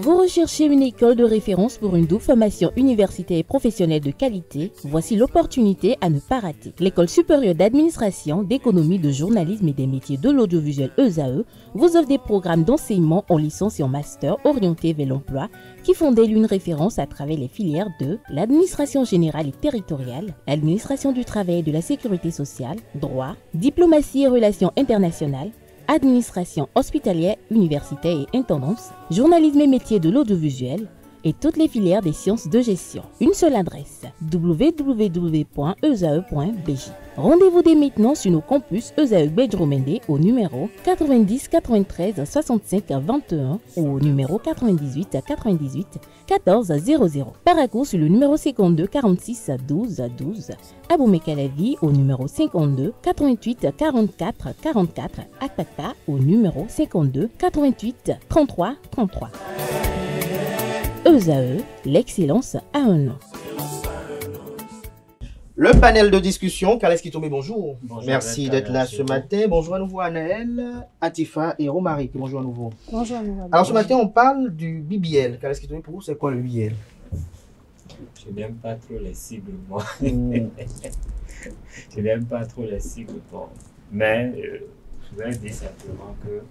Vous recherchez une école de référence pour une double formation universitaire et professionnelle de qualité? Voici l'opportunité à ne pas rater. L'École supérieure d'administration, d'économie, de journalisme et des métiers de l'audiovisuel ESAE vous offre des programmes d'enseignement en licence et en master orientés vers l'emploi qui font d'elle une référence à travers les filières de l'administration générale et territoriale, l'administration du travail et de la sécurité sociale, droit, diplomatie et relations internationales, administration hospitalière, universitaire et intendance, journalisme et métiers de l'audiovisuel et toutes les filières des sciences de gestion. Une seule adresse, www.esae.bj. Rendez-vous dès maintenant sur nos campus ESAE Bedjromende au numéro 90 93 65 21 ou au numéro 98 98 14 00. Paracourt sur le numéro 52 46 12 12. Aboumé-Calavi au numéro 52 88 44 44. Akpakpa au numéro 52 88 33 33. ESAE, l'excellence à un nom. Le panel de discussion, Kales Kitomé, bonjour. Bonjour. Merci d'être là ce matin. Bonjour à nouveau Anaël, Atifa et Romaric. Bonjour à nouveau. Bonjour à nouveau. Alors ce matin, on parle du BBL. Kales Kitomé, pour vous, c'est quoi le BBL? Je n'aime pas trop les sigles, moi. Je n'aime pas trop les sigles, bon. Mais je voudrais dire simplement que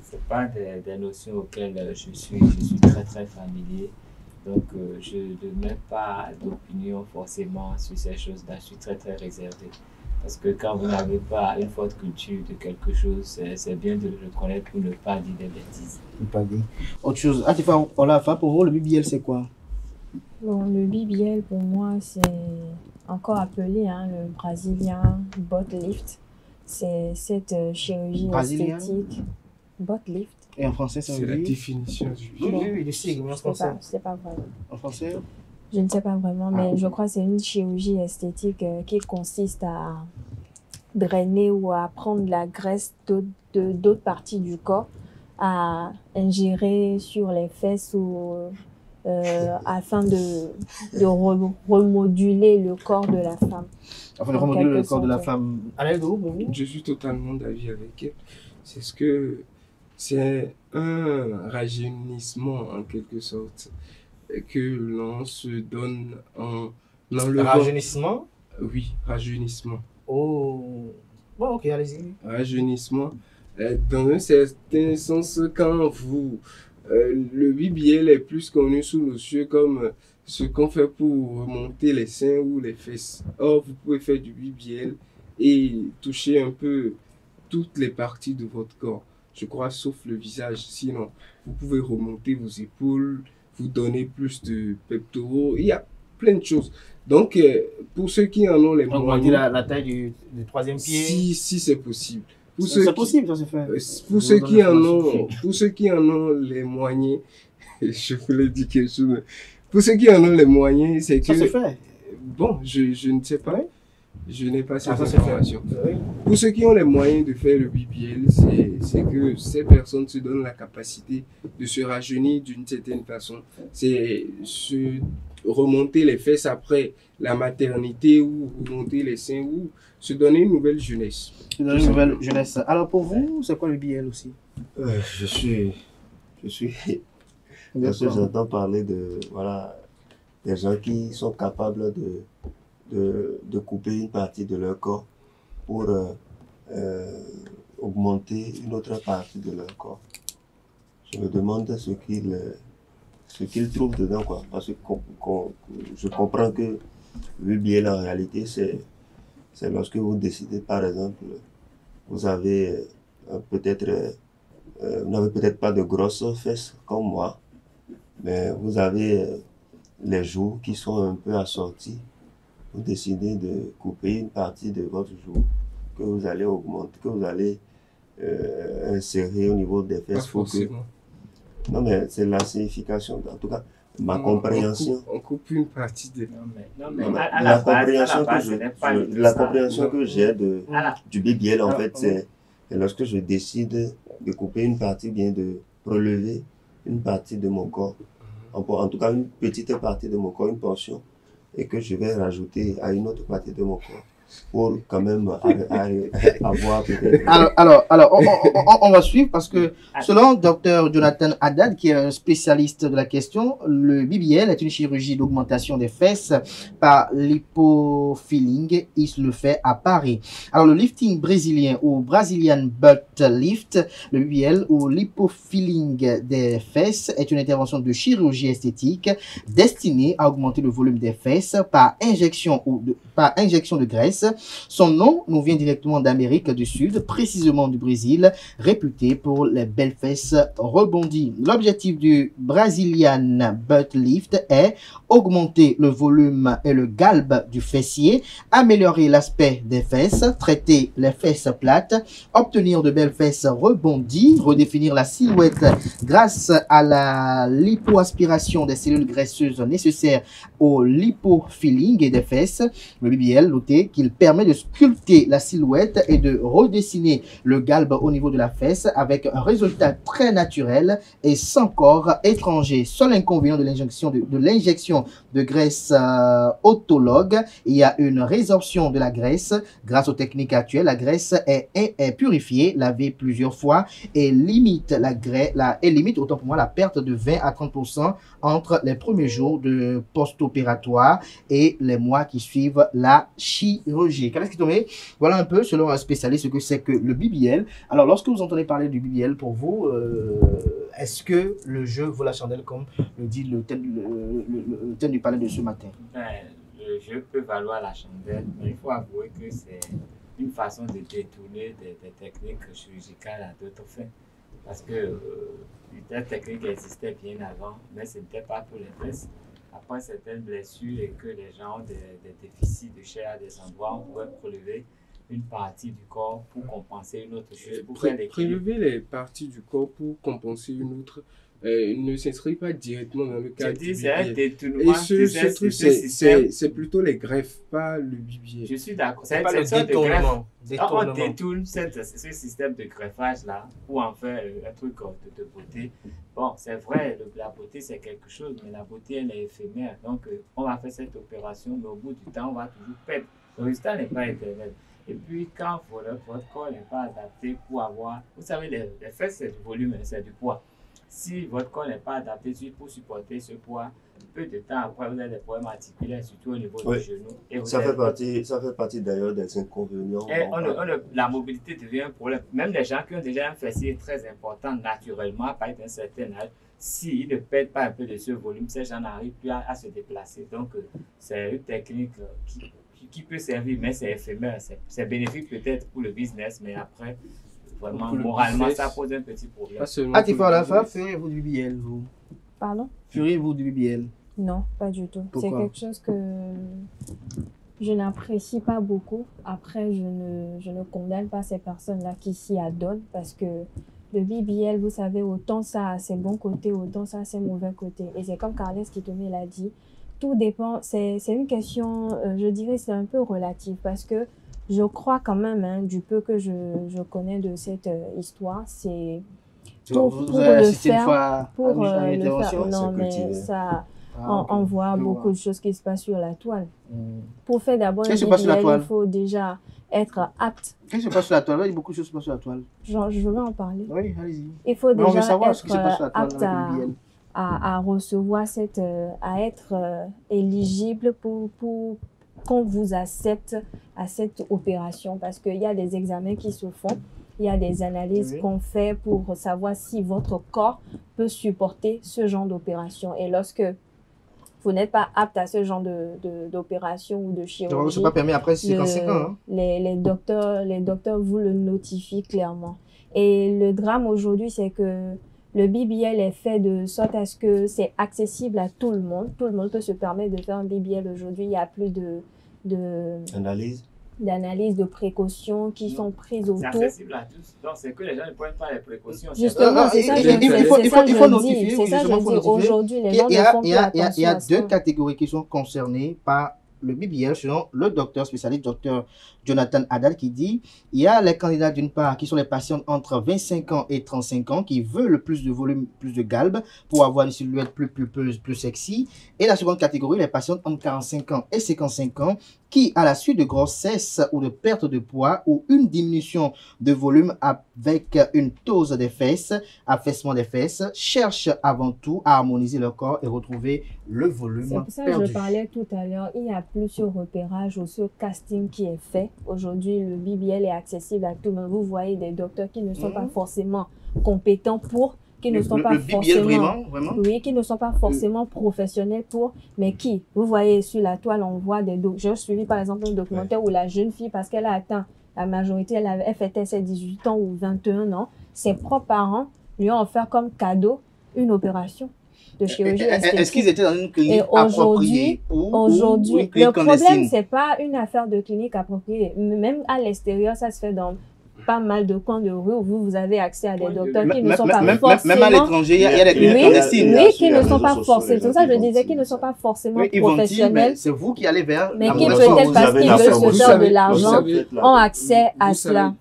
ce n'est pas des notions auxquelles je suis très très familier. Donc je ne mets pas d'opinion forcément sur ces choses-là. Je suis très très réservé. Parce que quand vous n'avez pas une forte culture de quelque chose, c'est bien de le reconnaître pour ne pas dire des bêtises. Pas dit. Autre chose. Atifa, on l'a fait pour vous, le BBL c'est quoi? Bon, le BBL pour moi c'est encore appelé le Brazilian Butt Lift. C'est cette chirurgie Brazilian esthétique. Butt Lift. Et en français, ça C'est veut la dire? définition du Oui, le sigle, mais en français. C'est pas vraiment. En français? Je ne sais pas vraiment, mais Ah. je crois que c'est une chirurgie esthétique qui consiste à drainer ou à prendre la graisse d'autres parties du corps, à ingérer sur les fesses ou afin de remoduler le corps de la femme. Afin de remodeler le corps de la femme. Anaël, pour vous? Je suis totalement d'avis avec elle. C'est un rajeunissement en quelque sorte que l'on se donne en enlevant. Rajeunissement? Oui, rajeunissement. Oh. Bon, ok, allez-y. Rajeunissement. Dans un certain sens, quand le BBL est plus connu sous nos cieux comme ce qu'on fait pour remonter les seins ou les fesses. Or, vous pouvez faire du BBL et toucher un peu toutes les parties de votre corps. Je crois, sauf le visage. Sinon, vous pouvez remonter vos épaules, vous donner plus de pectoraux. Il y a plein de choses. Donc, pour ceux qui en ont les moyens... Augmenter la taille du troisième pied? Si c'est possible. C'est possible, ça se fait. Pour ceux qui en ont les moyens, je voulais dire quelque chose. Pour ceux qui en ont les moyens, c'est que... Ça se fait. Bon, je ne sais pas. Oui. Je n'ai pas cette Ça se information. fait. Oui. Pour ceux qui ont les moyens de faire le BBL, c'est que ces personnes se donnent la capacité de se rajeunir d'une certaine façon. C'est se remonter les fesses après la maternité ou remonter les seins ou se donner une nouvelle jeunesse. Une nouvelle jeunesse. Alors pour vous, c'est quoi le BBL aussi? Je suis parce que j'entends parler de des gens qui sont capables de couper une partie de leur corps pour augmenter une autre partie de leur corps. Je me demande ce qu'ils trouvent dedans, quoi. Parce que je comprends que BBL en réalité c'est lorsque vous décidez, par exemple, vous avez vous n'avez peut-être pas de grosses fesses comme moi, mais vous avez les joues qui sont un peu assorties. Vous décidez de couper une partie de votre joue que vous allez augmenter, que vous allez insérer au niveau des fesses. Pas forcément. Non, mais c'est la signification. En tout cas, ma compréhension. On coupe une partie de... La compréhension que j'ai du BBL, en fait, c'est lorsque je décide de couper une partie, bien de relever une partie de mon corps, en tout cas une petite partie de mon corps, une portion, et que je vais rajouter à une autre partie de mon corps. pour quand même avoir peut-être... On va suivre parce que selon Dr Jonathan Haddad, qui est un spécialiste de la question, le BBL est une chirurgie d'augmentation des fesses par lipofilling. Il le fait à Paris. Alors le lifting brésilien ou Brazilian Butt Lift, le BBL ou lipofilling des fesses est une intervention de chirurgie esthétique destinée à augmenter le volume des fesses par injection de graisse. Son nom nous vient directement d'Amérique du Sud, précisément du Brésil, réputé pour les belles fesses rebondies. L'objectif du Brazilian Butt Lift est augmenter le volume et le galbe du fessier, améliorer l'aspect des fesses, traiter les fesses plates, obtenir de belles fesses rebondies, redéfinir la silhouette grâce à la lipoaspiration des cellules graisseuses nécessaires au lipofilling et des fesses. Le BBL, notez qu'il permet de sculpter la silhouette et de redessiner le galbe au niveau de la fesse avec un résultat très naturel et sans corps étranger. Seul inconvénient de l'injection de graisse autologue, il y a une résorption de la graisse. Grâce aux techniques actuelles, la graisse est purifiée, lavée plusieurs fois et limite autant pour moi la perte de 20 à 30% entre les premiers jours de post-opératoire et les mois qui suivent la chirurgie. Voilà un peu, selon un spécialiste, ce que c'est que le BBL. Alors, lorsque vous entendez parler du BBL, pour vous, est-ce que le jeu vaut la chandelle, comme le dit le thème du panel de ce matin? Le jeu peut valoir la chandelle, mais il faut avouer que c'est une façon de détourner des techniques chirurgicales à d'autres fins. Parce que les techniques existaient bien avant, mais ce n'était pas pour les fesses. Après certaines blessures et que les gens ont des déficits de chair à des endroits, on pourrait prélever une partie du corps pour compenser une autre chose. Prélever les parties du corps pour compenser une autre ne s'inscrit pas directement dans le cadre du BBL. Et c'est plutôt les greffes, pas le BBL. Je suis d'accord. C'est pas le détournement. On détourne ce système de greffage-là pour en faire un truc de beauté. Bon, c'est vrai, la beauté c'est quelque chose, mais la beauté elle est éphémère. Donc, on va faire cette opération, mais au bout du temps, on va toujours perdre. Le résultat n'est pas éternel. Et puis, quand votre corps n'est pas adapté pour avoir... Vous savez, les fesses, c'est du volume, c'est du poids. Si votre corps n'est pas adapté pour supporter ce poids, peu de temps après, vous avez des problèmes articulaires, surtout au niveau du genou. Et ça fait partie d'ailleurs des inconvénients. La mobilité devient un problème. Même les gens qui ont déjà un fessier très important naturellement, à partir d'un certain âge, s'ils ne perdent pas un peu de ce volume, ces gens n'arrivent plus à se déplacer. Donc, c'est une technique qui peut servir, mais c'est éphémère. C'est bénéfique peut-être pour le business, mais après... Vraiment, moralement, business, ça pose un petit problème. Atifa Alafa, feriez-vous du BBL, vous? Pardon? Feriez-vous du BBL? Non, pas du tout. C'est quelque chose que je n'apprécie pas beaucoup. Après, je ne condamne pas ces personnes-là qui s'y adonnent parce que le BBL, vous savez, autant ça a ses bons côtés, autant ça a ses mauvais côtés. Et c'est comme Carles Kitome l'a dit, tout dépend, c'est une question, je dirais, c'est un peu relatif parce que je crois quand même, du peu que je connais de cette histoire, c'est pour le faire, non mais ça, on voit beaucoup de choses qui se passent sur la toile. Pour faire d'abord une BBL, il faut déjà être apte. Qu'est-ce qui se passe sur la toile? Il y a beaucoup de choses qui se passent sur la toile. Je veux en parler. Oui, allez-y. Il faut déjà être apte à recevoir à être éligible pour qu'on vous accepte à cette opération parce qu'il y a des examens qui se font, il y a des analyses qu'on fait pour savoir si votre corps peut supporter ce genre d'opération. Et lorsque vous n'êtes pas apte à ce genre d'opération ou de chirurgie, c'est pas permis après 55 ans. Hein? Les docteurs vous le notifient clairement. Et le drame aujourd'hui, c'est que le BBL est fait de sorte à ce que c'est accessible à tout le monde. Tout le monde peut se permettre de faire un BBL aujourd'hui. Il y a plus d'analyses de précautions qui sont prises autour. C'est accessible à tous. Donc, c'est que les gens ne prennent pas les précautions. Justement, c'est ça que je dis. C'est ça que je dis. Aujourd'hui, les gens ne font plus attention. Il y a deux catégories qui sont concernées par le BBL, selon le docteur spécialiste, docteur Jonathan Haddad, qui dit il y a les candidats d'une part qui sont les patients entre 25 ans et 35 ans qui veulent plus de volume, plus de galbe pour avoir une silhouette plus sexy. Et la seconde catégorie, les patients entre 45 ans et 55 ans qui, à la suite de grossesse ou de perte de poids ou une diminution de volume avec une dose des fesses, affaissement des fesses, cherchent avant tout à harmoniser leur corps et retrouver le volume C'est pour ça que perdu. je parlais tout à l'heure, il y a plusieurs repérages ou ce casting qui est fait. Aujourd'hui, le BBL est accessible à tout le monde. Vous voyez des docteurs qui ne sont pas forcément compétents pour, qui ne sont pas le BBL forcément... vraiment? Oui, qui ne sont pas forcément professionnels pour, mais qui, vous voyez sur la toile, on voit des j'ai suivi par exemple un documentaire où la jeune fille, parce qu'elle a atteint la majorité, elle fêtait ses 18 ans ou 21 ans, ses propres parents lui ont offert comme cadeau une opération de chirurgie esthétique. Est-ce qu'ils étaient dans une clinique appropriée aujourd'hui, ou une clinique le problème, clandestine? c'est pas une affaire de clinique appropriée. Même à l'extérieur, ça se fait dans pas mal de coins de rue où vous avez accès à des docteurs qui ne sont pas forcément... Même à l'étranger, il y a des cliniques Oui, clandestines. oui, qui ne sont pas forcément... C'est pour ça que je disais qu'ils ne sont pas forcément Oui, ils vont dire, professionnels, mais c'est vous qui allez vers mais la qui mauvaise voie. peut-être Vous parce avez qu'ils la veulent forme. se faire de Vous l'argent savez, ont accès à Vous cela. savez,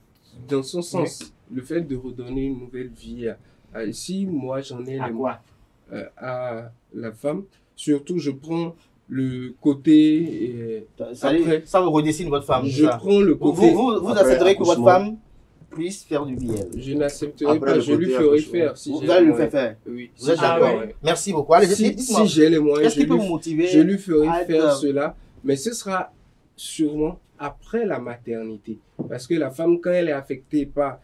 dans son sens, le fait de redonner une nouvelle vie si moi j'en ai À les quoi? à la femme, surtout je prends le côté après, Ça vous redessine votre femme. je ça. prends le côté Vous Après accepterez que votre accouchement. femme puisse faire du BBL. je n'accepterai Après pas, le je lui côté ferai accouchement. faire si Vous j'ai allez les le faire moyens. faire. Oui. Vous êtes Ah d'accord? ouais. Merci beaucoup. Allez, Si dites-moi. j'ai les moyens, Qu'est-ce qui peut vous motiver je lui ferai à être- faire cela, mais ce sera sûrement après la maternité. Parce que la femme, quand elle est affectée par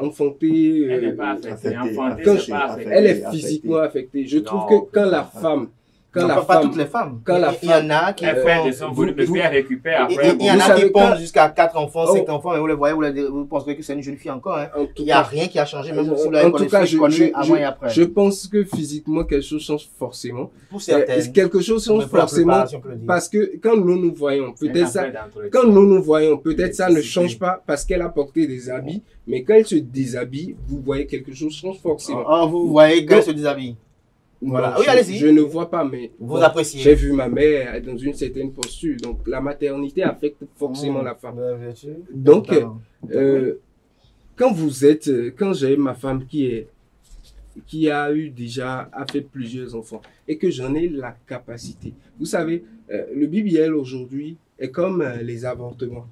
enfantée, Elle n'est pas affectée. affectée, Enfantée, quand c'est pas affecté. elle est affectée. physiquement affectée. Je trouve Non. que quand la femme, quand Non, la pas femme, toutes les femmes. quand la Il y en a qui Elle font... fait de son volume, vous- puis elle récupère Il après. y en Vous a savez qui pondent quand- jusqu'à 4 enfants, Oh. 5 enfants, et vous les voyez, vous pensez que c'est une jeune fille encore. Hein. en tout Il n'y a cas, rien qui a changé, même si vous en l'avez tout cas, connu avant et après. je pense que physiquement, quelque chose change forcément. Pour certaines. Quelque chose mais change pour la forcément plupart, si on peut le dire. parce que quand nous nous voyons, C'est peut-être ça, après dans tous les quand nous nous voyons, peut-être ça ne L'électricité. change pas parce qu'elle a porté des habits, mais quand elle se déshabille, vous voyez quelque chose change forcément. Oh, vous voyez qu'elle se déshabille. Voilà. Non, Oui, allez-y. je ne vois pas, mais Vous bon, appréciez. j'ai vu ma mère dans une certaine posture, donc la maternité affecte forcément la femme. Bien sûr. Donc, Totalement. quand j'ai ma femme qui a eu déjà a fait plusieurs enfants et que j'en ai la capacité. Vous savez, le BBL aujourd'hui est comme les avortements.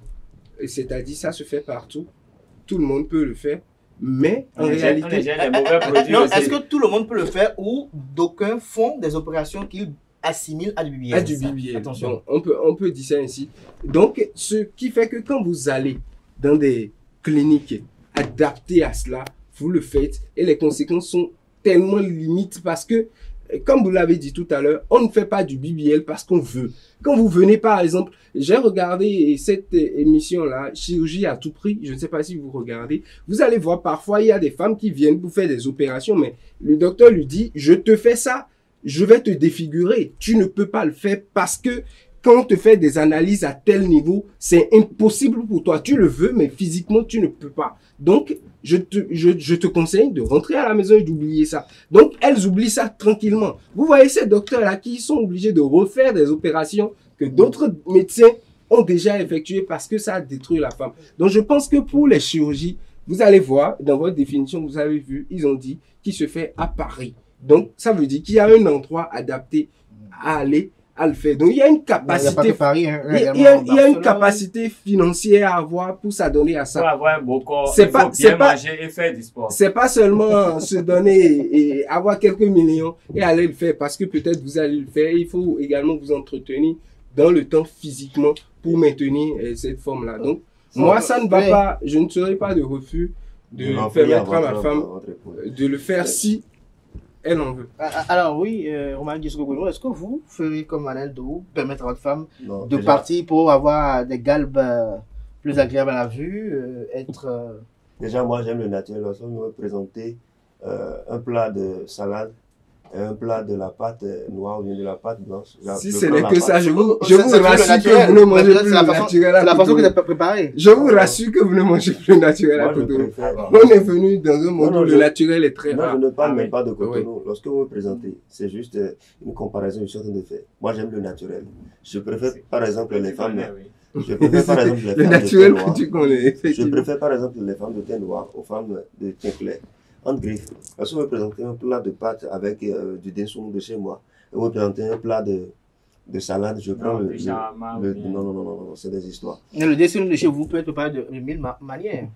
C'est-à-dire, ça se fait partout. Tout le monde peut le faire. Mais en On est réalité, des mauvais produits Non, aussi. est-ce que tout le monde peut le faire ou d'aucuns font des opérations qu'ils assimilent à du BBL? à du Ça, BBL. Attention. Donc, on peut dire ça ainsi. Donc, ce qui fait que quand vous allez dans des cliniques adaptées à cela, vous le faites et les conséquences sont tellement limites parce que, comme vous l'avez dit tout à l'heure, on ne fait pas du BBL parce qu'on veut. Quand vous venez, par exemple, j'ai regardé cette émission-là, Chirurgie à tout prix, je ne sais pas si vous regardez, vous allez voir parfois, il y a des femmes qui viennent pour faire des opérations, mais le docteur lui dit, je te fais ça, je vais te défigurer. Tu ne peux pas le faire parce que quand on te fait des analyses à tel niveau, c'est impossible pour toi. Tu le veux, mais physiquement, tu ne peux pas. Donc, je te conseille de rentrer à la maison et d'oublier ça. Donc, elles oublient ça tranquillement. Vous voyez ces docteurs-là qui sont obligés de refaire des opérations que d'autres médecins ont déjà effectuées parce que ça a détruit la femme. Donc, je pense que pour les chirurgies, vous allez voir, dans votre définition, vous avez vu, ils ont dit qu'il se fait à Paris. Donc, ça veut dire qu'il y a un endroit adapté à aller à le faire. Donc, il y a une Il n'y a pas que capacité, Paris. Hein, il y a une capacité financière à avoir pour s'adonner à Pour ça. avoir un beau corps, C'est il pas- faut c'est bien pas- manger et faire du sport. C'est pas seulement se donner et avoir quelques millions et aller le faire parce que peut-être vous allez le faire. Il faut également vous entretenir dans le temps physiquement pour maintenir cette forme-là. Donc, moi, ça ne va Ouais. pas, je ne serai pas de refus de permettre à ma femme de le faire si elle en veut. Alors oui, Romain Guissou-Goubouno, est-ce que vous ferez comme Alain de vous permettre à votre femme Non, de déjà, partir pour avoir des galbes plus agréables à la vue, être... déjà, moi, j'aime le naturel. Lorsqu'on me présentait un plat de salade un plat de la pâte noire ou bien de la pâte blanche. Si je ce prends n'est la que pâte. ça, je vous C'est rassure que vous ne mangez plus le naturel à C'est la façon que Cotonou. tu as préparé. Je vous rassure que vous ne mangez plus le naturel à Moi, je Cotonou. préfère. On est venu dans un monde Non, où je- le naturel est très Non, rare. je ne parle Ah même oui. pas de Cotonou. Lorsque vous me présentez, c'est juste une comparaison que je suis en train de faire. Moi, j'aime le naturel. Je préfère, par exemple, les femmes. Je préfère, par exemple, les Le femmes de naturel teint noir. que tu connais, Je effectivement. préfère, par exemple, les femmes de teint noir aux femmes de teint clair. En griffe. Lorsque vous me présentez un plat de pâtes avec du dessous de chez moi, et vous me présentez un plat de salade, je prends Non, le. du shawarma, le- ou bien- non, c'est des histoires. Mais le dessin de chez vous peut être préparé de mille manières.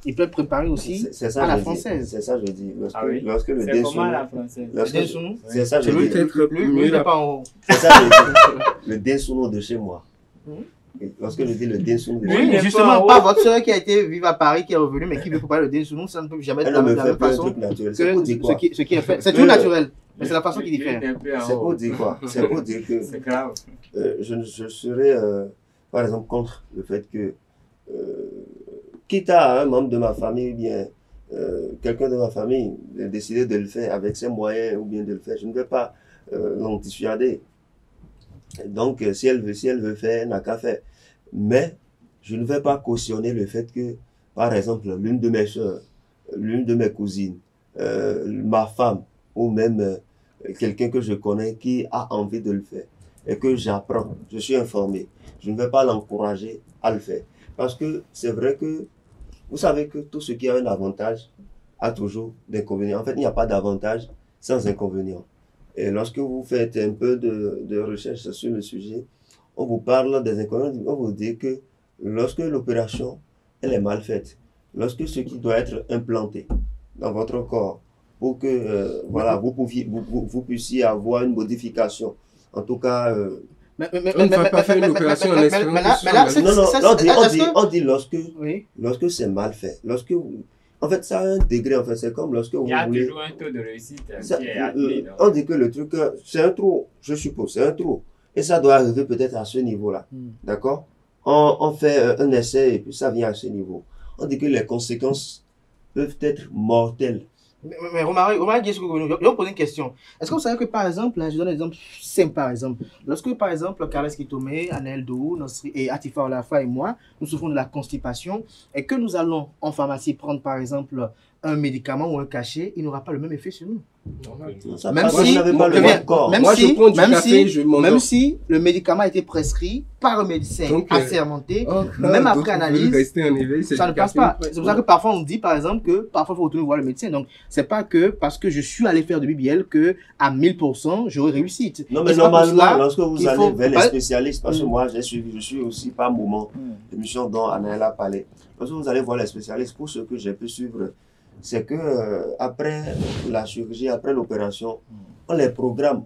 Il peut être préparé aussi C'est ça, à la je dis. française. C'est ça, je dis. Lorsque, Ah oui? lorsque le C'est dessous. comment la française? lorsque- Le dessous, C'est ça, je c'est lui, dis. Peut-être lui, mieux il n'est la- pas en haut. C'est ça, je dis. Le dessous de chez moi. Et lorsque je dis le dessous de chez Oui, moi. mais Justement, pas pas votre soeur qui a été vivre à Paris, qui est revenue, mais qui veut préparer le dessous, ça ne peut jamais être Elle la ne me même fait pas un façon truc naturel. que C'est pour dire quoi? ce qui est fait. C'est tout naturel, mais c'est la façon qui diffère. C'est pour dire quoi? C'est pour dire que C'est grave. je serais, par exemple, contre le fait que, quitte à un membre de ma famille, ou bien quelqu'un de ma famille, de décider de le faire avec ses moyens, ou bien de le faire, je ne vais pas l'anti-suader. Donc, si elle veut faire, elle n'a qu'à faire. Mais, je ne vais pas cautionner le fait que, par exemple, l'une de mes soeurs, l'une de mes cousines, ma femme, ou même quelqu'un que je connais qui a envie de le faire, et que j'apprends, je suis informé, je ne vais pas l'encourager à le faire. Parce que c'est vrai que, vous savez que tout ce qui a un avantage a toujours d'inconvénients. En fait, il n'y a pas d'avantage sans inconvénient. Et lorsque vous faites un peu de recherche sur le sujet, on vous parle des inconvénients, on vous dit que lorsque l'opération, elle est mal faite, lorsque ce qui doit être implanté dans votre corps, pour que voilà, vous puissiez avoir une modification, en tout cas... Mais On ne va pas faire une opération en espérant mais là, que ce mais là, soit non, c'est- on dit Oui. lorsque c'est mal fait, en fait, ça a un degré, en fait, c'est comme lorsque vous Il y a voulez... toujours un taux de réussite Ça, qui est admis. donc. on dit que le truc, c'est un trou, je suppose, c'est un trou. Et ça doit arriver peut-être à ce niveau-là. D'accord? On fait un essai et puis ça vient à ce niveau. On dit que les conséquences peuvent être mortelles. Mais remarquez, je vais vous poser une question. Est-ce que vous savez que, par exemple, je donne un exemple simple, par exemple, lorsque, par exemple, Carles Kitomé, Anel Dou, et Atifa Olafa et moi, nous souffrons de la constipation, et que nous allons en pharmacie prendre, par exemple, un médicament ou un cachet, il n'aura pas le même effet sur nous. Ça Même passe, si, vous n'avez pas le même corps. Moi, je prends du café, je m'endors. même si le médicament a été prescrit par un médecin Donc, assermenté, Oh, même donc après vous analyse, pouvez rester en éveil, c'est ça du ne passe café. pas. C'est pour ça que parfois on dit, par exemple, que parfois il faut retourner voir le médecin. Donc, c'est pas que parce que je suis allé faire du BBL que à 1000% j'aurai réussite. Non, mais Et c'est pas pour normalement, cela lorsque vous qu'il allez faut vers les pas- spécialistes, parce que moi, je suis aussi par moment, l'émission dont Anaël a parlé. Lorsque vous allez voir les spécialistes, pour ce que j'ai pu suivre, c'est que après la chirurgie, après l'opération, on les programme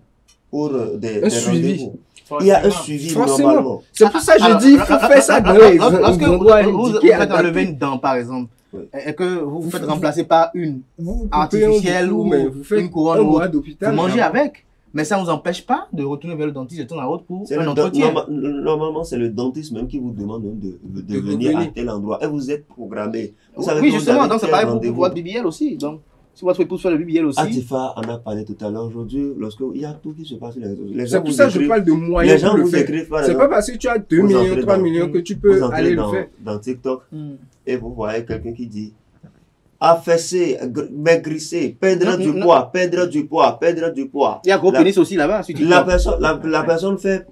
pour des suivi. rendez-vous. Il y a un Forcément. suivi Forcément. normalement. C'est pour ça que je Alors, dis, il faut faire ça dans les lorsque endroits vous indiqués, faites enlever adaptés. une dent, par exemple, Oui. et que vous vous faites remplacer par une Vous coupez artificielle un bout, ou mais vous faites une couronne un ou mois autre, d'hôpital. vous mangez mais avec. Mais ça ne vous empêche pas de retourner vers le dentiste de temps à autre pour C'est un le entretien. normalement, c'est le dentiste même qui vous demande de venir revenir. à tel endroit. Et vous êtes programmé. Vous savez Oui, que vous justement, avez donc c'est tel pareil pour rendez-vous. votre BBL aussi. Donc, si votre épouse fait le BBL aussi, Atifa en a parlé tout à l'heure. Aujourd'hui, lorsqu'il y a tout qui se passe sur les réseaux. Les gens C'est pour vous ça que je écrivent- parle de Les moyens gens pour le vous faire. écrivent par C'est exemple. pas parce que tu as 2 Vous millions, entrez 3 dans- millions que tu Vous peux entrez aller le dans, faire. dans TikTok et vous voyez quelqu'un qui dit affaisser, maigrissez, perdre du poids, perdre du poids, perdre du poids. il y a gros La- pénis aussi là-bas. sur TikTok. La personne fait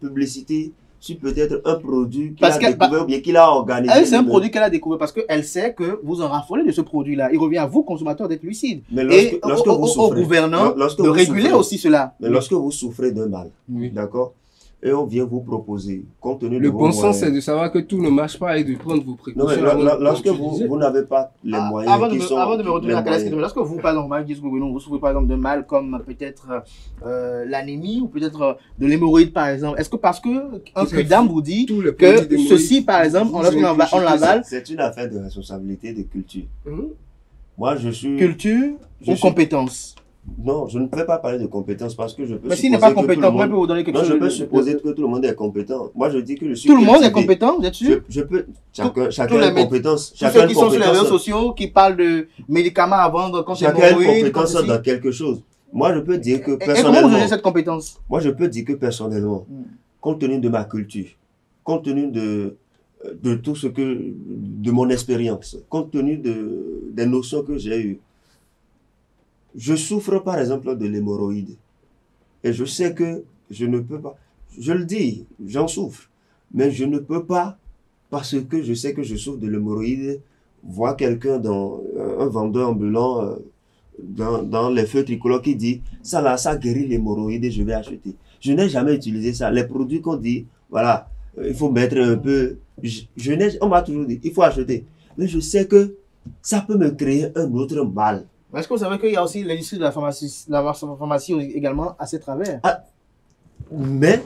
publicité sur peut-être un produit qu'il Parce a que- découvert ou bien qu'il a organisé. Elle, c'est un lui-même. produit qu'elle a découvert parce qu'elle sait que vous en raffolez de ce produit-là. Il revient à vous, consommateurs, d'être lucide. Mais Et lorsque au vous souffrez, gouvernant lorsque de vous réguler souffrez, aussi cela. mais lorsque vous souffrez d'un mal, Oui. d'accord, et on vient vous proposer, compte tenu de Le vos bon sens, moyens. c'est de savoir que tout ne marche pas et de prendre vos Non, mais précautions. avant de lorsque l'utiliser. vous n'avez pas les moyens Avant de qui me, sont avant de me retourner les à Carles moyens. Kitomé, lorsque vous, par exemple, vous souffrez par exemple d'un mal comme peut-être l'anémie ou peut-être de l'hémorroïde par exemple, est-ce que parce que un Tout est dame vous dit Tout le produit que d'hémorroïde. ceci par exemple, Vous lorsqu'on réfléchissez on l'avale, C'est une affaire de responsabilité de culture. Hum. Moi, je suis... culture Je ou suis- compétence? Non, je ne peux pas parler de compétences parce que je peux Mais s'il n'est supposer pas que tout le compétent, comment monde- peut vous donner quelque Non, chose je de- peux supposer que tout le monde est compétent. Moi, je dis que je suis Tout le monde est cultivé. compétent, vous êtes sûr? Je peux... Chacun tous a les une compétence. Tous Chacun ceux a qui une sont sur les réseaux compétence. sociaux, qui parlent de médicaments à vendre contre Chacun a une l'hémorroïde, contre compétence ceci. dans quelque chose. Moi, je peux dire que Et comment personnellement... vous avez cette compétence? Moi, je peux dire que personnellement, compte tenu de ma culture, compte tenu de tout ce que... de mon expérience, compte tenu des notions que j'ai eues, je souffre par exemple de l'hémorroïde. Et je sais que je ne peux pas... Je le dis, j'en souffre. Mais je ne peux pas, parce que je sais que je souffre de l'hémorroïde, voir quelqu'un dans un vendeur ambulant dans les feux tricolores qui dit ça là, ça guérit l'hémorroïde et je vais acheter. Je n'ai jamais utilisé ça. Les produits qu'on dit, voilà, il faut mettre un peu... on m'a toujours dit, il faut acheter. Mais je sais que ça peut me créer un autre mal. Est-ce que vous savez qu'il y a aussi l'industrie de la pharmacie également à ses travers? Mais...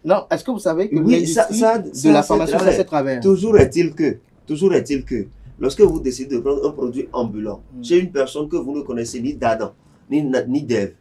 Non, est-ce que vous savez que oui, l'industrie de la pharmacie a ses travers? Toujours est-il que, lorsque vous décidez de prendre un produit ambulant chez une personne que vous ne connaissez ni d'Adam, ni d'Ève,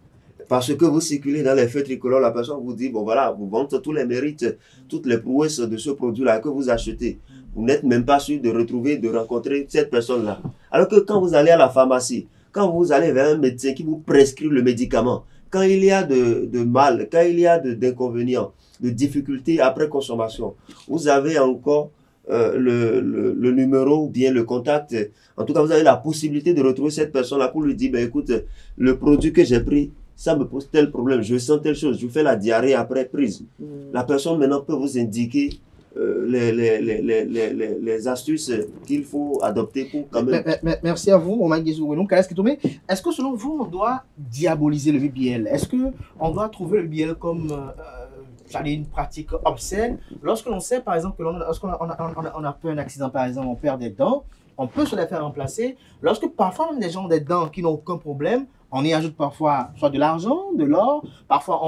parce que vous circulez dans les feux tricolores, la personne vous dit, bon voilà, vous vantez tous les mérites, toutes les prouesses de ce produit-là que vous achetez. Vous n'êtes même pas sûr de retrouver, de rencontrer cette personne-là. Alors que quand vous allez à la pharmacie, quand vous allez vers un médecin qui vous prescrit le médicament, quand il y a de mal, quand il y a d'inconvénients, de difficultés après consommation, vous avez encore le numéro ou bien le contact. En tout cas, vous avez la possibilité de retrouver cette personne-là pour lui dire, ben écoute, le produit que j'ai pris, ça me pose tel problème, je sens telle chose, je fais la diarrhée après prise. La personne maintenant peut vous indiquer les astuces qu'il faut adopter pour quand même... Merci à vous, Omar Guézou. Est-ce que selon vous, on doit diaboliser le BBL? Est-ce qu'on doit trouver le BBL comme une pratique obscène? Lorsque l'on sait, par exemple, que lorsqu'on a fait un accident, par exemple, on perd des dents, on peut se les faire remplacer. Lorsque parfois même des gens ont des dents qui n'ont aucun problème, on y ajoute parfois soit de l'argent, de l'or, parfois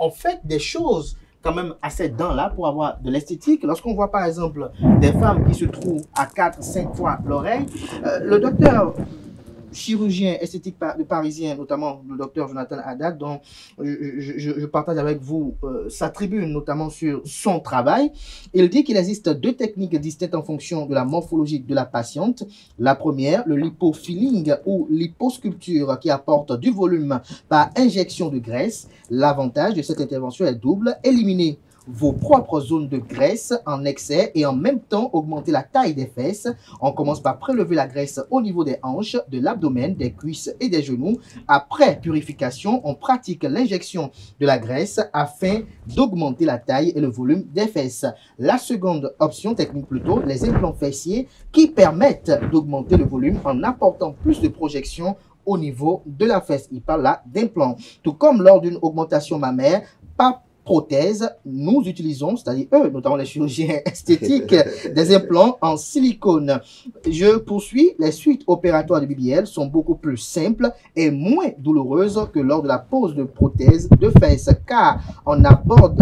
on fait des choses quand même à ces dents-là pour avoir de l'esthétique. Lorsqu'on voit par exemple des femmes qui se trouvent à 4-5 fois l'oreille, le docteur chirurgien esthétique parisien, notamment le docteur Jonathan Haddad, dont je partage avec vous sa tribune, notamment sur son travail. Il dit qu'il existe deux techniques distinctes en fonction de la morphologie de la patiente. La première, le lipofilling ou liposculpture, qui apporte du volume par injection de graisse. L'avantage de cette intervention est double: éliminer vos propres zones de graisse en excès et en même temps augmenter la taille des fesses. On commence par prélever la graisse au niveau des hanches, de l'abdomen, des cuisses et des genoux. Après purification, on pratique l'injection de la graisse afin d'augmenter la taille et le volume des fesses. La seconde option technique plutôt, les implants fessiers qui permettent d'augmenter le volume en apportant plus de projection au niveau de la fesse. Il parle là d'implants. Tout comme lors d'une augmentation mammaire, pas prothèses, nous utilisons, c'est-à-dire eux, notamment les chirurgiens esthétiques, des implants en silicone. Je poursuis, les suites opératoires de BBL sont beaucoup plus simples et moins douloureuses que lors de la pose de prothèses de fesses, car on n'aborde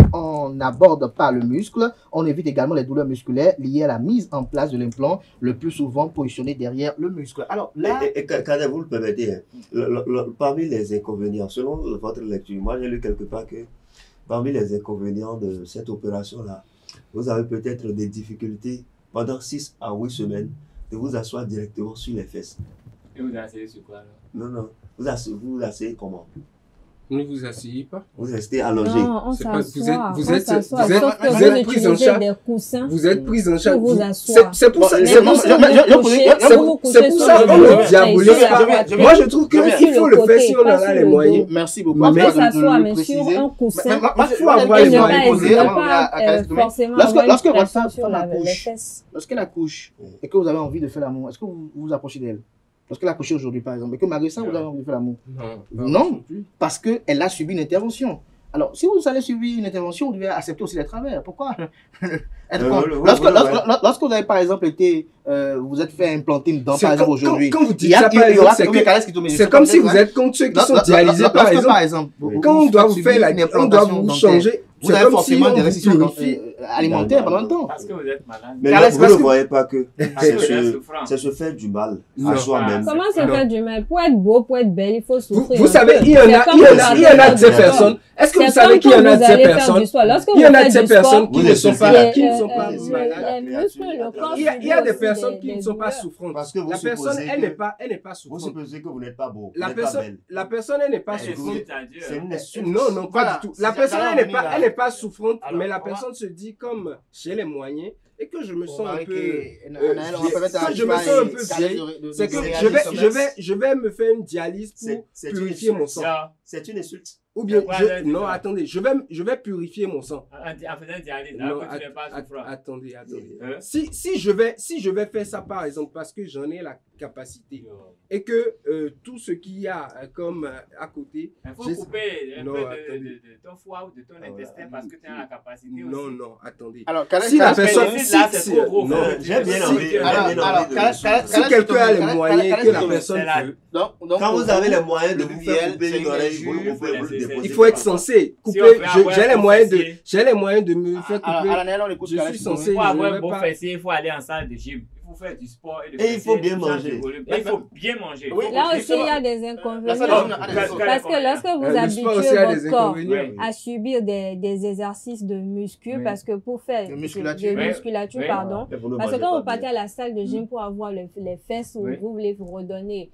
pas le muscle, on évite également les douleurs musculaires liées à la mise en place de l'implant, le plus souvent positionné derrière le muscle. Alors là... Et quand vous le permettez, parmi les inconvénients, selon votre lecture, moi j'ai lu quelque part que parmi les inconvénients de cette opération-là, vous avez peut-être des difficultés pendant 6 à 8 semaines de vous asseoir directement sur les fesses. Et vous asseyez sur quoi là? Non. Vous asseyez comment? Ne vous asseyez pas. Vous restez allongé. Non, on s'assoit. Vous êtes pris en charge. Vous êtes pris en charge. C'est pour ça. C'est pour ça qu'on ne diabolise pas. Moi, je trouve qu'il faut le faire si on en a les moyens. Merci beaucoup. On peut s'asseoir, mais sur un coussin. Il faut avoir les moyens. Lorsqu'elle accouche et que vous avez envie de faire l'amour, est-ce que vous vous approchez d'elle? Lorsqu'elle a accouché aujourd'hui, par exemple, et que malgré ça, vous avez envie de faire l'amour? Non, parce qu'elle a subi une intervention. Alors, si vous allez subir une intervention, vous devez accepter aussi les travers. Pourquoi lorsque vous avez, par exemple, été, vous êtes fait implanter une dent, par exemple, aujourd'hui, quand vous dites ça, c'est comme si vous êtes contre ceux qui sont dialysés, par exemple. Quand on doit vous faire on doit vous changer, vous avez forcément des restrictions alimentaire pendant longtemps. Parce que vous êtes malade. Mais Carles, vous parce ne que- voyez pas que C'est c'est se faire du mal Non. à soi-même. Comment ça Non. fait du mal? Pour être beau, pour être belle, il faut souffrir. Vous un savez, peu. il y en a C'est comme de vous ces allez faire du personnes. sport. Est-ce que vous C'est savez comme qu'il y en quand a de vous ces allez faire personnes? du sport. Lorsque Il y en vous a de faites ces du sport, personnes qui Vous ne sont êtes pas, souffrant. qui ne sont pas les malades. muscles, le corps. Il y a des subit aussi personnes qui ne sont pas douleurs. souffrantes. Parce que vous La personne, supposez elle que- n'est pas Vous souffrante. supposez que vous n'êtes pas beau, vous La n'êtes pas personne, belle. elle n'est pas Elle est souffrante. suite à Dieu. C'est une insulte. Non, non, pas Voilà. du tout. La C'est- personne, c'est- elle n'est pas souffrante, Alors, mais la on va- personne se dit comme j'ai les moyens et que je me sens un peu. Anaël, on va permettre à quand je me Antifa sens un et peu Carles vieille, de c'est que réagir je vais me faire une dialyse pour C'est une purifier mon insulte. sang. Ça, C'est une insulte. Ou bien, Ouais, non, ouais. attendez, je vais purifier mon sang. en faisant une dialyse, Non, alors que tu n'es pas souffrant. attendez. Hein? Si je vais faire ça par exemple parce que j'en ai la capacité et que tout ce qu'il y a comme à côté, Il faut j'ai- couper un Non, peu attendez. de ton foie ou de ton Ah ouais. intestin parce que tu as la capacité non, aussi. non, attendez. Alors, Carles, Si la Carles, personne, Carles, si, là, c'est si- trop gros. non, J'ai bien Si- envie, j'ai alors, bien alors, envie de Carles, le Carles, si quelqu'un a les Carles, moyens Carles, que la Carles, personne c'est la- veut, donc, Quand vous avez les moyens de le vous faire BBL, couper c'est une oreille, une vous le injure, coupez, vous le c'est- déposez. il faut être censé couper. on veut avoir J'ai un les bon moyens fessier. de me faire Alors, couper. Anaël, on écoute Je Carles suis Kitomé. censé- Pour je avoir vais un bon pas- fessier, il faut aller en salle de gym. Il faut faire du sport et de Et il faut bien fessier, changer manger. de volume. Et il faut bien manger. Oui, Là aussi, justement. il y a des La salle de inconvénients. gym a des Parce Parce que lorsque vous Le sport aussi habituez a des votre corps inconvénients. à subir des exercices de muscu, Oui. parce que pour faire De musculature. de Oui. musculature, Oui. pardon, Et vous ne parce que mangez quand pas vous partez bien. à la salle de gym pour avoir les fesses ou Oui. vous voulez vous redonner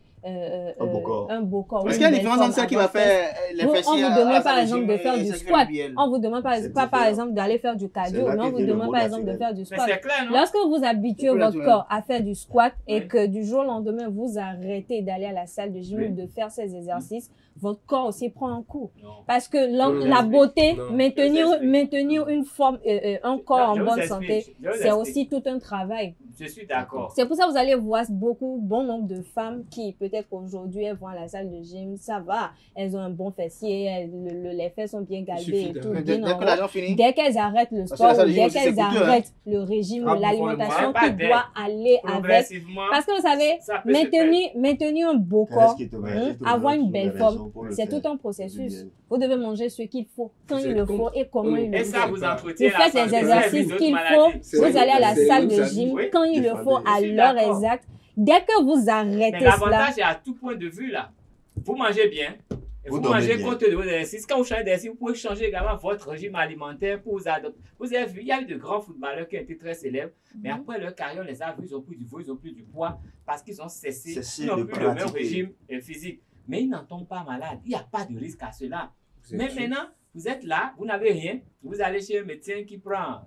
Un beau corps. un beau corps. Est-ce ou qu'il y a une une belle différence entre forme celle qui va avant fesses, faire les on fessiers vous à la demande par salle de exemple gym de faire et du celle qui fait squat. le BBL? On vous demande pas C'est par différent. exemple d'aller faire du cardio, C'est là mais on que vous vient le demande mot par exemple de naturel. faire du Mais squat. c'est clair, non? Lorsque vous habituez C'est plus votre naturel. corps à faire du squat et Oui. que du jour au lendemain vous arrêtez d'aller à la salle de gym Oui. ou de faire ces exercices, votre corps aussi prend un coup. Non. Parce que Non. la beauté, Non. maintenir une forme, un corps en Je vous bonne explique, santé, je vous c'est explique. aussi tout un travail. Je suis d'accord. C'est pour ça que vous allez voir bon nombre de femmes qui, peut-être aujourd'hui, elles vont à la salle de gym, ça va, elles ont un bon fessier, les fesses sont bien galbées suffit et tout, d'arrêter. bien Dès en que haut. l'argent finit. Dès qu'elles arrêtent le Parce que sport, la salle ou de gym dès aussi, qu'elles c'est coûteux, hein. arrêtent le régime, Ah, l'alimentation pas qui dès. doit aller avec. Progressivement, Parce que vous savez, ça peut se maintenir un beau Carles corps, Kitomé, hein, je te avoir donne une toutes belle les forme, raisons pour le c'est faire. tout un processus. Bien. Vous devez manger ce qu'il faut, quand C'est il le comme- faut et comment il Et le ça faut. vous Vous entretient la faites santé, les vous exercices avez d'autres qu'il maladies. faut, C'est vous vrai, allez à la c'est- salle de vous avez- gym oui. quand il le Défendez. faut, à Je suis l'heure d'accord. exacte. Dès que vous Mais arrêtez cela, l'avantage est à tout point de vue là. Vous mangez bien. Et Vous vous dormez mangez bien. compte de vos exercices. Quand vous changez d'exercice, vous pouvez changer également votre régime alimentaire pour vous adopter. Vous avez vu, il y a eu de grands footballeurs qui ont été très célèbres, mais après leur carrière, on les a vus, ils ont pris du poids parce qu'ils ont cessé, ils n'ont de plus le même pratiquer. régime physique. Mais ils n'en tombent pas malades. Il n'y a pas de risque à cela. Vous êtes Mais sûr? maintenant, vous êtes là, vous n'avez rien, vous allez chez un médecin qui prend,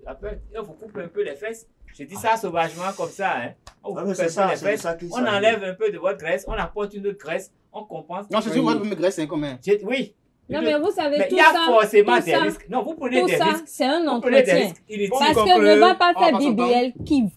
après, on vous coupe un peu les fesses. Je dis ça sauvagement comme ça. Hein. On vous Ah, coupe mais un c'est peu ça, les c'est de fesses, ça qu'il on s'agit. enlève un peu de votre graisse, on apporte une autre graisse, on compense. Non, c'est sûr, votre graisse, c'est combien? Oui. non mais vous savez Mais tout il y a ça, forcément tout des ça, risques. Non, vous prenez tout des ça, risques. c'est un Vous prenez des entretien. risques inutiles. Parce Donc, que ne va pas on va faire pas s'entendre. BBL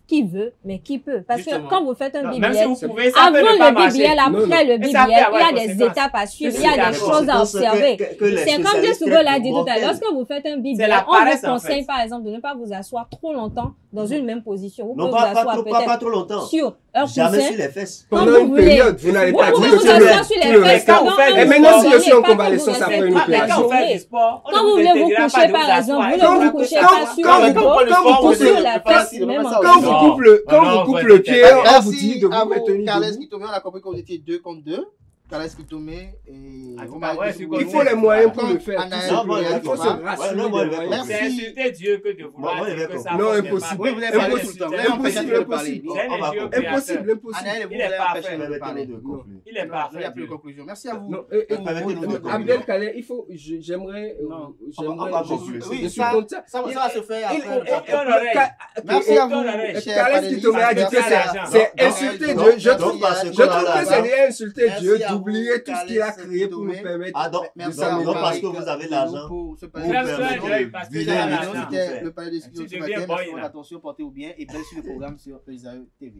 qui veut, mais qui peut. Parce Justement. que quand vous faites un Non, BBL, même si vous pouvez, ça avant peut ne pas le marcher. BBL, après Non, non. le Et BBL, ça peut il y avoir a des des conséquences. étapes à suivre, Je il y a suis des d'accord. choses à observer. C'est comme bien souvent l'a dit tout à l'heure, lorsque vous faites un C'est BBL, la on paresse, vous en conseille fait. par exemple de ne pas vous asseoir trop longtemps dans une même position. Vous Non, pouvez vous pas asseoir trop, pas peut-être trop longtemps. sur un Jamais coussin. sur les fesses. Quand Pendant vous une voulez. période, vous n'allez Vous pas pouvez dire vous que asseoir sur tout les le fesses reste. quand vous pendant faites- un Et maintenant, jour, si je mais suis en pas quand convalescence vous après restez une toute la Mais quand vous faites journée. du sport, on Quand ne vous voulez vous interdira pas coucher, de par asseoir. exemple, Et vous donc, ne vous vous couchez couchez pas sur quand le vous- dos, quand vous ou couchez- sur la quand- fesse, même quand encore. Quand Non. vous coupe le, quand Non, vous coupe vous le êtes- pied, on vous dit de à vous retenir Carles debout. Kitomé, on a compris que vous étiez 2 contre 2. Carles Kitomé et Ah, Romain ouais, Kitomé. Il faut les moyens pour le faire. Anaël, tout simplement. Anaël, Il faut se Anaël. rassurer Ouais, non, moi, des je vais moyens. Merci. C'est insulter Dieu que de vouloir Moi, je dire vais que ça Non, marche, impossible. n'est pas Oui, vous vrai. voulez parler C'est tout le temps. insulter. Vous voulez empêcher de Impossible, parler. C'est un On va ingénieux couper. créateur. Impossible, impossible. Anaël, vous Il voulez est parfait. empêcher de parler. Permettez-nous de conclure. Il est Il n'y a parfait. plus de conclusion. Merci à vous. Non, Permettez-nous de conclure. Abdel Khaled, il faut, j'aimerais, Non. On va conclure. Oui, je suis ça- contre ça. Ça va se faire Il- après. Et on aurait. Merci à vous, Carles chers Carles Kitomé a dit que Merci. c'est Donc, insulter donc, Dieu. Je donc, trouve parce que que là, c'est lié à insulter Merci Dieu à vous, d'oublier tout ce qu'il a Carles créé pour nous Kitomé. permettre. Ah donc, Merci non, à vous, non, parce que Marie, vous avez l'argent. pour ce Vous panel. Crève permettez toi, Dieu, parce de que vider tu as le l'argent. temps. C'était le palais de Tu studio ce deviens matin. Merci boy, pour là. l'attention, portez-vous bien et belle sur le programme sur Isaïe TV.